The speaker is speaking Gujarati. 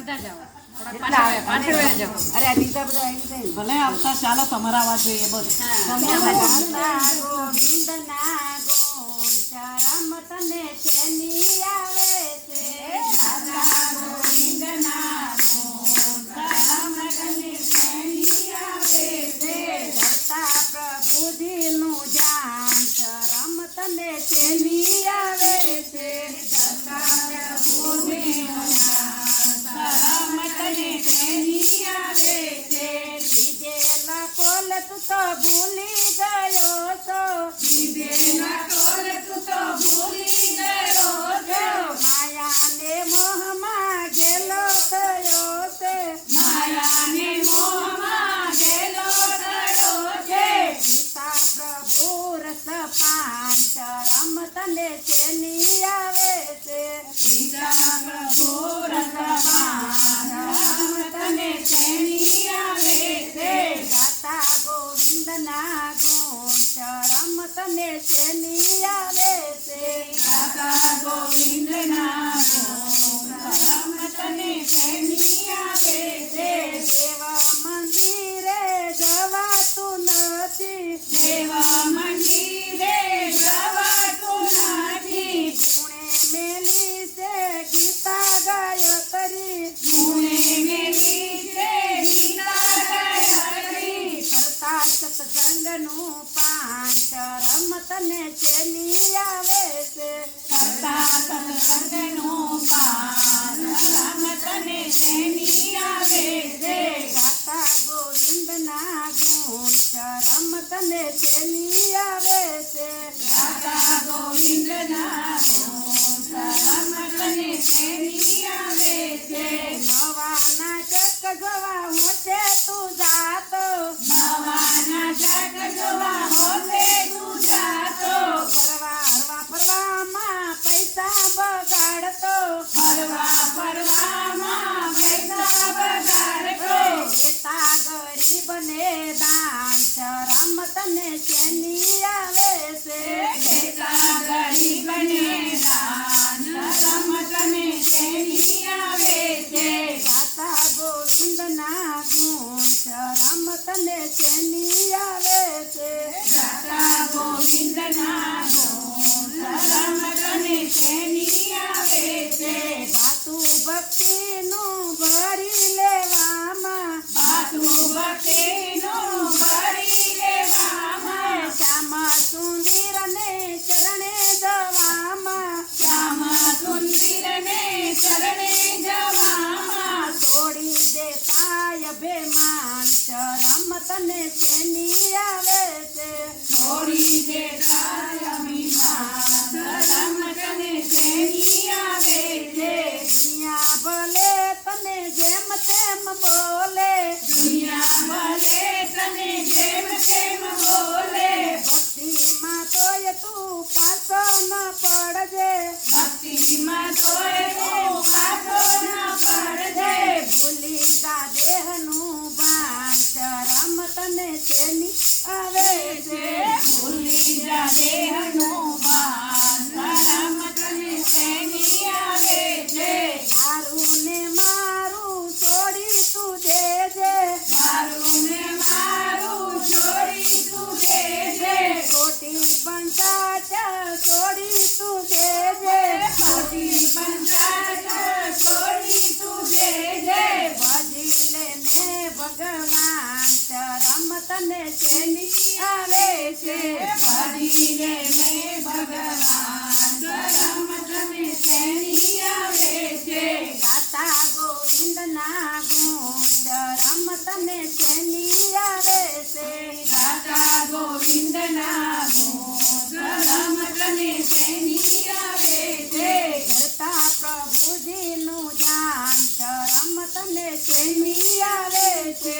બધા જાઓ પાછળ જાઓ. અરે આ બીજા બધા આવી જાય ભલે આવતા ચાલો તમારા અવાજ જોઈએ બસ. ગોવિંદના ગુણ શરમ તને શેની આવે છે દાદા ગોવિંદના ગુણ શરમ તને શેની આવે છે કરતા પ્રભુજીનું ધ્યાન શરમ તને શેની આવે છે કરતા પ્રભુજીનું ધ્યાન શરમ તને શેની આવે છે દીજેલા કોલ તું તો ભૂલી ગયો છો દીજેલા કોલ તું તો ભૂલી ગયો છો માયાને મોહમાં ગેલો થયો છે માયાને મોહમાં ગેલો થયો છે પિતા પ્રભુ રસ પાન શરમ તને શેની આવે છે પિતા પ્રભુ રસ પાન શરમ તને શેની આવે છે ગાતા ગોવિંદના ગુણ શરમ તને શેની આવે છે ગાતા ગોવિંદના ગુણ શરમ તને શેની આવે છે દેવ મંદિરે જવાતું નથી દેવ મંદિરે જવાતું નથી ગુણે મેલી છે ગીતા ગાયત્રી ગુણે મેલી છે ગીતા ગાયત્રી કરતા સત્સંગનું પાન શરમ તને શેની આવે છે કરતા સત્સંગનું પાન શરમ તને શેની આવે છે ગાતા ગોવિંદના ગુણ શરમ તને શેની આવે છે ગાતા ગોવિંદના ગુણ શરમ તને શેની આવે છે નવા નાટક જોવા હોતે તું જાતો નવા નાટક જોવા હોતે તું જાતો ફરવામાં પૈસા બગાડતો ફરવામાં પૈસા બગાડતો દેતા ગરીબને દાન શરમ તને શેની આવે છે દેતા ગરીબને દાન શરમ તને શેની આવે છે ગાતા ગોવિંદના ગુણ શરમ તને શેની આવે છે ગાતા ગોવિંદના ગુણ શરમ તને શેની આવે છે ગાતું ભક્તિનું ભરી લેવામાં ગાતું ભક્તિનું ભરી લેવામાં શ્યામ સુંદરને ચરણે જવામાં શ્યામ સુંદરને ચરણે જવામાં છોડી દેતા અભિમાન શરમ તને શેની આવે છે છોડી દેતા અભિમાન શરમ તને શેની આવે છે દુનિયા ભલે તને જેમ તેમ બોલે દુનિયા ભલે તને જેમ તેમ બોલે ભક્તિમાં તોય તું પાછો ન પડજે ભક્તિમાં તોય તું પાછો ન પડજે ભૂલી જા દેહનું ભાન શરમ તને શેની આવે છે ભૂલી જા દેહનું ભાન શરમ તને શેની આવે છે મારું ને મારું છોડી તું દેજે મારું ને મારું છોડી તું દેજે ખોટી પંચાયત છોડી તું દેજે ખોટી પંચાયત છોડી તું દેજે ભજી લે ને ભગવાન શરમ તને શેની આવે છે ભજી લે ને ભગવાન શરમ તને શેની આવે છે ગાતા ગોવિંદના ગુણ શરમ તને શેની આવે છે ગાતા ગોવિંદના ગુણ શરમ તને શેની આવે છે કરતા પ્રભુજીનું ધ્યાન શરમ તને શેની આવે છે